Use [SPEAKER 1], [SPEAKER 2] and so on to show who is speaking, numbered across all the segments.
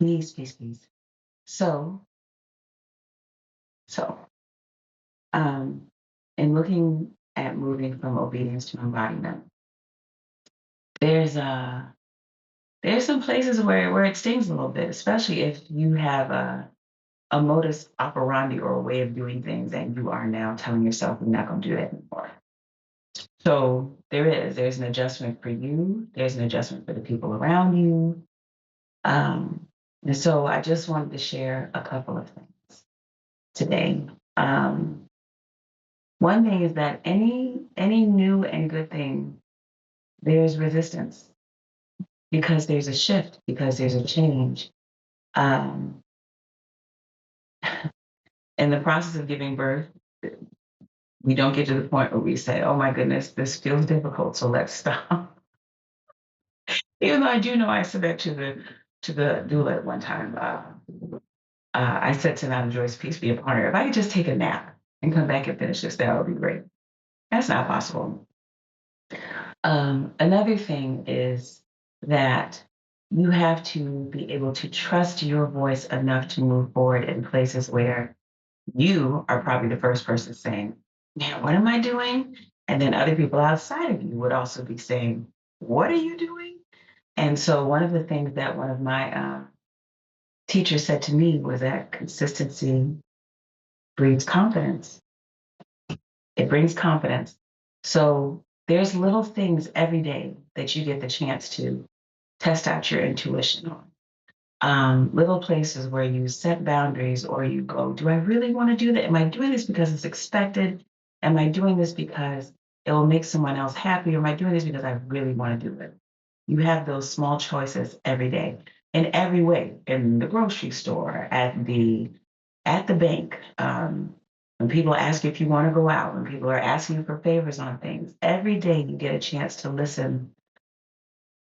[SPEAKER 1] Peace, peace, peace. So, so, um, in looking at moving from obedience to embodiment, there's there's some places where it stings a little bit, especially if you have a modus operandi or a way of doing things and you are now telling yourself you're not going to do that anymore. So there's an adjustment for you. There's an adjustment for the people around you. Um, and so I just wanted to share a couple of things today. Um, One thing is that any new and good thing, there's resistance because there's a shift, because there's a change. Um, in the process of giving birth, we don't get to the point where we say, "Oh my goodness, this feels difficult, so let's stop." Even though I do know I said that to the doula at one time. I said to Nana Joyce, "Peace be upon her. If I could just take a nap and come back and finish this, that would be great." That's not possible. Another thing is that you have to be able to trust your voice enough to move forward in places where you are probably the first person saying, "Man, what am I doing?" And then other people outside of you would also be saying, "What are you doing?" And so, one of the things that one of my teachers said to me was that consistency breeds confidence. It brings confidence. So, there's little things every day that you get the chance to test out your intuition on. Little places where you set boundaries or you go, do I really want to do that? Am I doing this because it's expected? Am I doing this because it will make someone else happy? Or am I doing this because I really want to do it? You have those small choices every day in every way, in the grocery store, at the bank, when people ask you if you want to go out, when people are asking you for favors on things, every day you get a chance to listen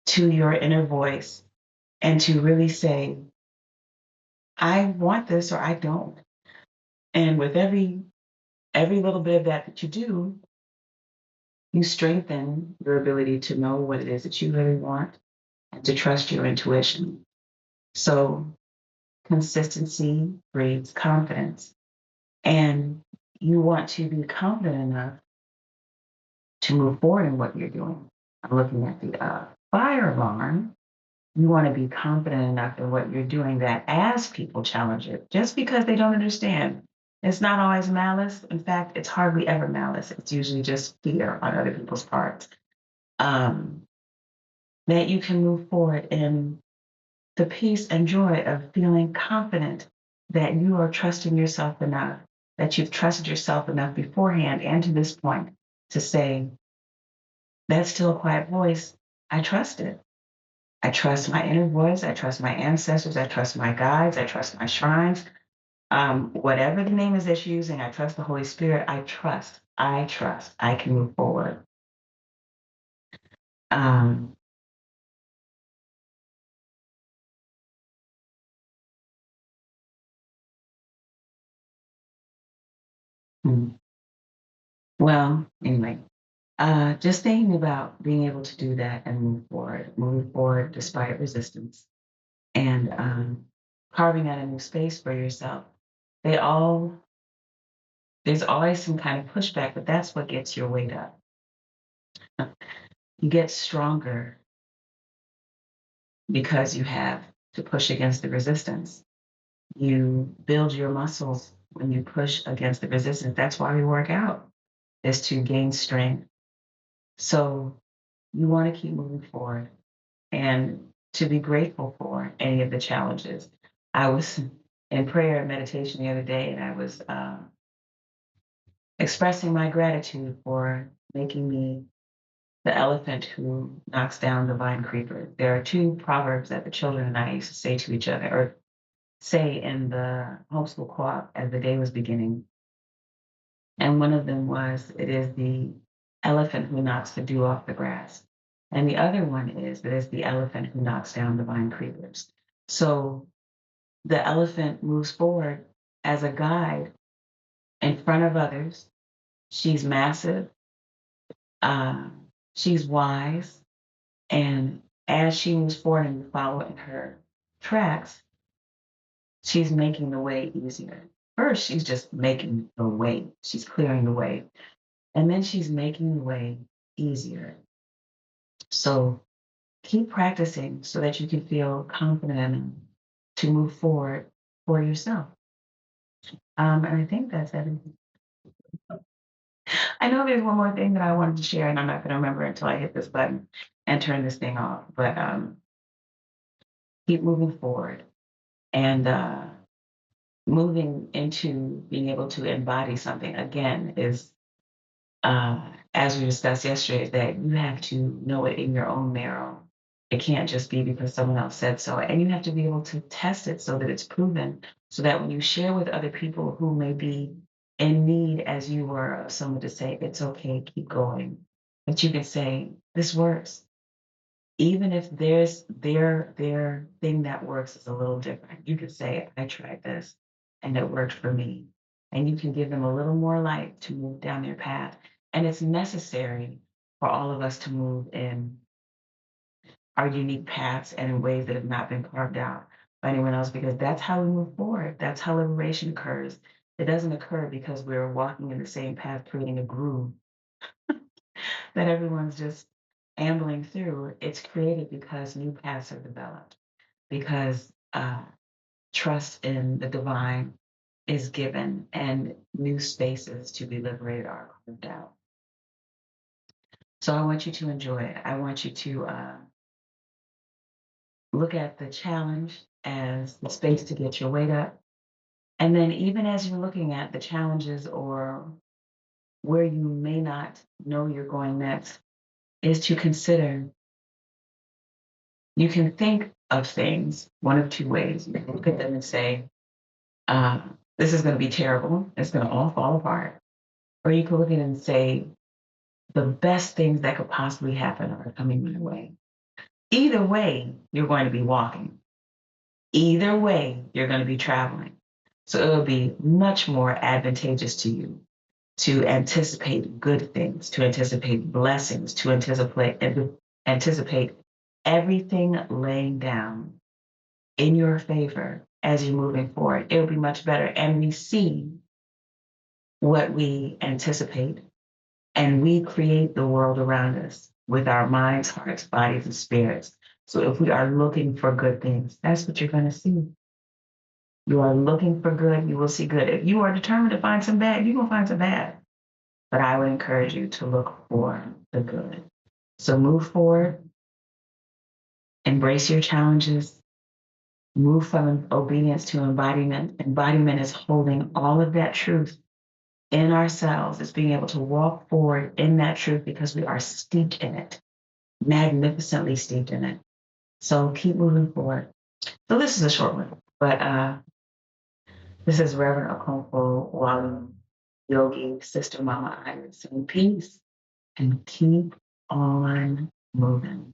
[SPEAKER 1] to your inner voice and to really say, I want this or I don't. And with every little bit of that you do, you strengthen your ability to know what it is that you really want and to trust your intuition. So consistency breeds confidence. And you want to be confident enough to move forward in what you're doing. I'm looking at the fire alarm. You want to be confident enough in what you're doing that as people challenge it, just because they don't understand, it's not always malice. In fact, it's hardly ever malice. It's usually just fear on other people's parts. Um, that you can move forward in the peace and joy of feeling confident that you are trusting yourself enough, that you've trusted yourself enough beforehand and to this point to say, that still quiet voice, I trust it. I trust my inner voice. I trust my ancestors. I trust my guides. I trust my shrines. Whatever the name is that you're using, I trust the Holy Spirit. I trust. I trust. I can move forward. Um, hmm. Well, anyway, just thinking about being able to do that and move forward despite resistance, and carving out a new space for yourself. They all There's always some kind of pushback, but that's what gets your weight up. You get stronger because you have to push against the resistance. You build your muscles when you push against the resistance. That's why we work out, is to gain strength. So you want to keep moving forward and to be grateful for any of the challenges. I was in prayer and meditation the other day, and I was expressing my gratitude for making me the elephant who knocks down the vine creeper. There are two proverbs that the children and I used to say to each other, or say in the homeschool co-op as the day was beginning. And one of them was, it is the elephant who knocks the dew off the grass. And the other one is, it is the elephant who knocks down the vine creepers. So the elephant moves forward as a guide in front of others. She's massive. Uh, she's wise. And as she moves forward and you follow in her tracks, She's making the way easier. First, she's just making the way. She's clearing the way. And then she's making the way easier. So keep practicing so that you can feel confident enough to move forward for yourself. And I think that's everything. I know there's one more thing that I wanted to share, and I'm not going to remember until I hit this button and turn this thing off. But keep moving forward and moving into being able to embody something again is, as we discussed yesterday, is that you have to know it in your own marrow. It can't just be because someone else said so. And you have to be able to test it so that it's proven, so that when you share with other people who may be in need, as you were, of someone to say, it's okay, keep going, that you can say, this works. Even if their thing that works is a little different, you can say, I tried this and it worked for me. And you can give them a little more light to move down their path. And it's necessary for all of us to move in our unique paths and in ways that have not been carved out by anyone else, because that's how we move forward. That's how liberation occurs. It doesn't occur because we're walking in the same path, creating a groove that everyone's just ambling through. It's created because new paths are developed, because trust in the divine is given, and new spaces to be liberated are carved out. So I want you to enjoy it. I want you to look at the challenge as the space to get your weight up. And then, even as you're looking at the challenges or where you may not know you're going next, is to consider you can think of things one of two ways. You can look at them and say, this is going to be terrible. It's going to all fall apart. Or you can look at it and say, the best things that could possibly happen are coming my way. Either way, you're going to be walking. Either way, you're going to be traveling. So it'll be much more advantageous to you to anticipate good things, to anticipate blessings, to anticipate everything laying down in your favor as you're moving forward. It'll be much better. And we see what we anticipate, and we create the world around us with our minds, hearts, bodies, and spirits. So if we are looking for good things, that's what you're going to see. You are looking for good, you will see good. If you are determined to find some bad, you're going to find some bad. But I would encourage you to look for the good. So move forward, embrace your challenges, move from obedience to embodiment. Embodiment is holding all of that truth in ourselves. It's being able to walk forward in that truth because we are steeped in it, magnificently steeped in it. So keep moving forward. So this is a short one, but this is Reverend Okonkwo Walu, Yogi, Sister Mama Iris, saying peace and keep on moving.